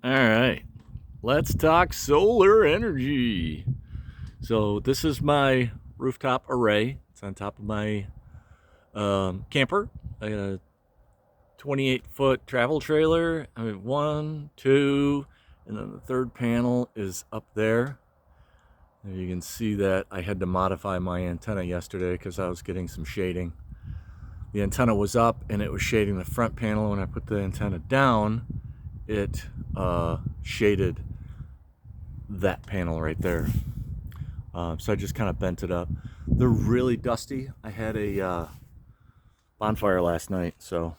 All right, let's talk solar energy. So this is my rooftop array. It's on top of my camper. I got a 28-foot travel trailer. I mean, one, two, and then the third panel is up there. And you can see that I had to modify my antenna yesterday because I was getting some shading. The antenna was up and it was shading the front panel. When I put the antenna down, it shaded that panel right there. So I just kind of bent it up. They're really dusty. I had a bonfire last night, so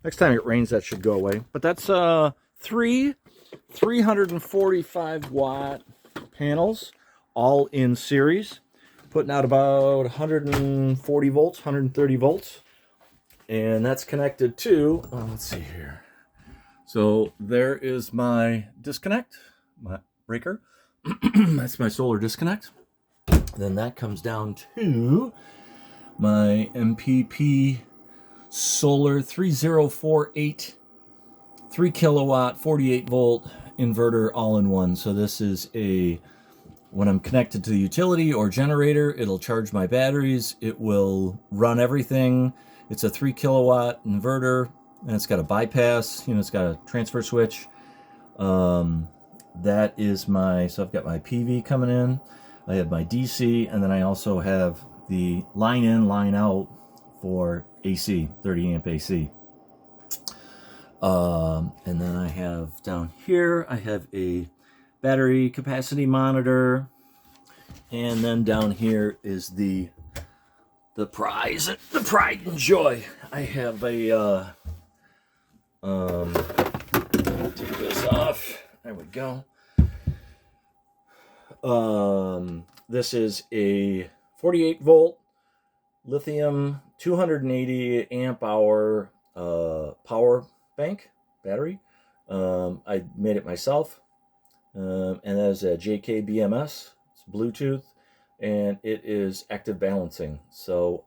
next time it rains, that should go away. But that's three 345 watt panels, all in series, putting out about 140 volts, 130 volts. And that's connected to, let's see here. So there is my disconnect, my breaker. That's my solar disconnect. Then that comes down to my MPP solar 3048 3 kilowatt 48 volt inverter all in one. So this is when I'm connected to the utility or generator, it'll charge my batteries. It will run everything. It's a 3 kilowatt inverter, and it's got a bypass, it's got a transfer switch. That is so I've got my PV coming in, I have my DC, and then I also have the line in, line out for AC, 30 amp AC. And then I have down here, I have a battery capacity monitor, and then down here is the pride and joy. I have take this off. There we go. This is a 48 volt lithium 280 amp hour power bank battery. I made it myself, and that is a JK BMS. It's Bluetooth, and it is active balancing. So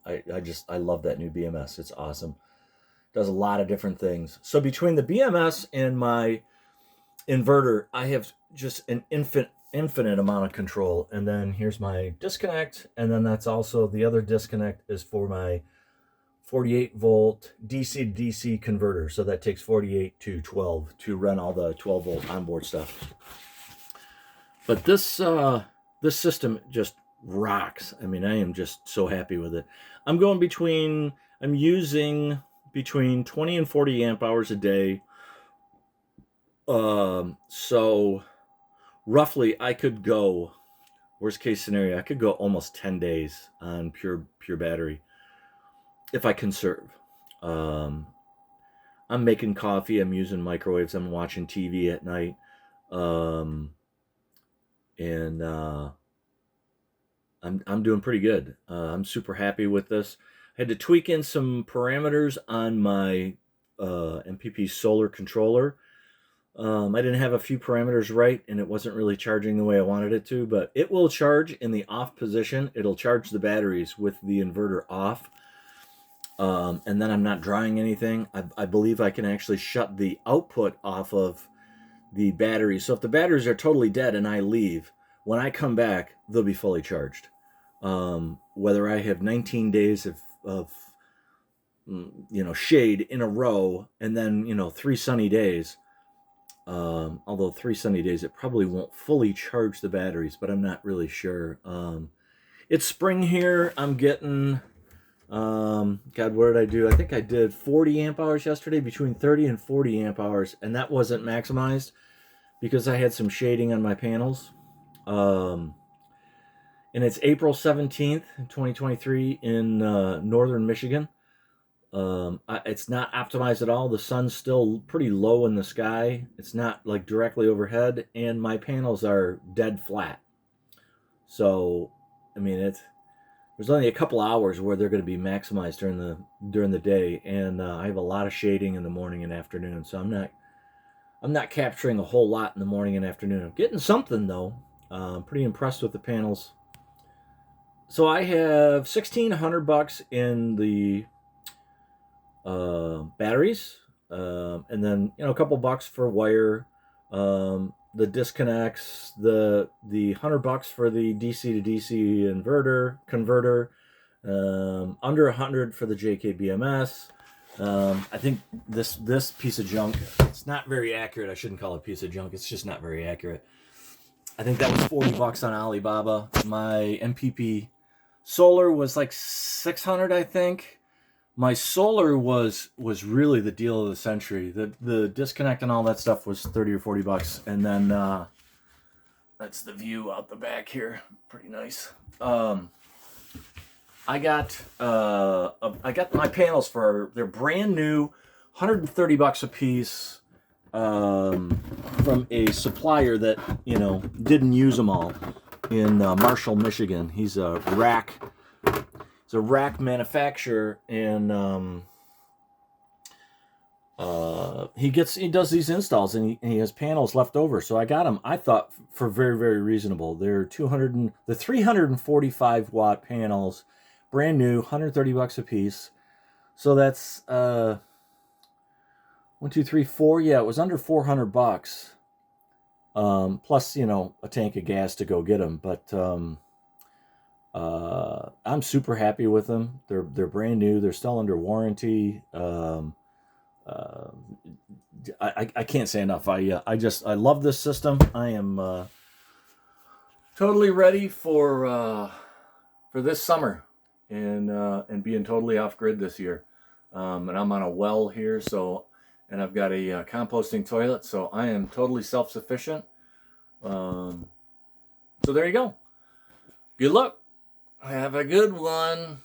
I love that new BMS. It's awesome. Does a lot of different things. So between the BMS and my inverter, I have just an infinite amount of control. And then here's my disconnect, and then that's also the other disconnect is for my 48 volt DC to DC converter. So that takes 48 to 12 to run all the 12 volt onboard stuff. But this system just rocks. I mean, I am just so happy with it. I'm using between 20 and 40 amp hours a day. So roughly I could go, worst case scenario, I could go almost 10 days on pure battery if I conserve. I'm making coffee, I'm using microwaves, I'm watching TV at night. And I'm doing pretty good. I'm super happy with this. I had to tweak in some parameters on my MPP solar controller. I didn't have a few parameters right, and it wasn't really charging the way I wanted it to, but it will charge in the off position. It'll charge the batteries with the inverter off, and then I'm not drawing anything. I believe I can actually shut the output off of the batteries. So if the batteries are totally dead and I leave, when I come back, they'll be fully charged. Whether I have 19 days of shade in a row, and then 3 sunny days, although 3 sunny days it probably won't fully charge the batteries, but I'm not really sure. It's spring here. I'm getting God, what did I do? I think I did 40 amp hours yesterday, between 30 and 40 amp hours, and that wasn't maximized because I had some shading on my panels. And it's April 17th, 2023 in northern Michigan. It's not optimized at all. The sun's still pretty low in the sky. It's not like directly overhead, and my panels are dead flat. So, I mean, there's only a couple hours where they're going to be maximized during the day, and I have a lot of shading in the morning and afternoon. So I'm not capturing a whole lot in the morning and afternoon. I'm getting something though. I'm pretty impressed with the panels. So I have $1,600 in the batteries. And then, you know, a couple bucks for wire, the disconnects, the $100 for the DC to DC inverter converter, under 100 for the JKBMS. I think this piece of junk, it's not very accurate. I shouldn't call it a piece of junk. It's just not very accurate. I think that was 40 bucks on Alibaba. My MPP solar was like 600, I think. My solar was really the deal of the century. The disconnect and all that stuff was 30 or 40 bucks. And then that's the view out the back here. Pretty nice. I got my panels they're brand new, 130 bucks a piece, from a supplier that, you know, didn't use them all in Marshall, Michigan. He's a rack manufacturer, and he does these installs, and he has panels left over. So I got them, I thought, for very, very reasonable. They're 345 watt panels, brand new, 130 bucks a piece. So that's 1, 2, 3, 4. Yeah, it was under 400 bucks. Plus, you know, a tank of gas to go get them. But I'm super happy with them. They're brand new. They're still under warranty. I can't say enough. I love this system. I am totally ready for this summer, and being totally off grid this year. And I'm on a well here, and I've got a composting toilet, so I am totally self-sufficient. So there you go. Good luck. Have a good one.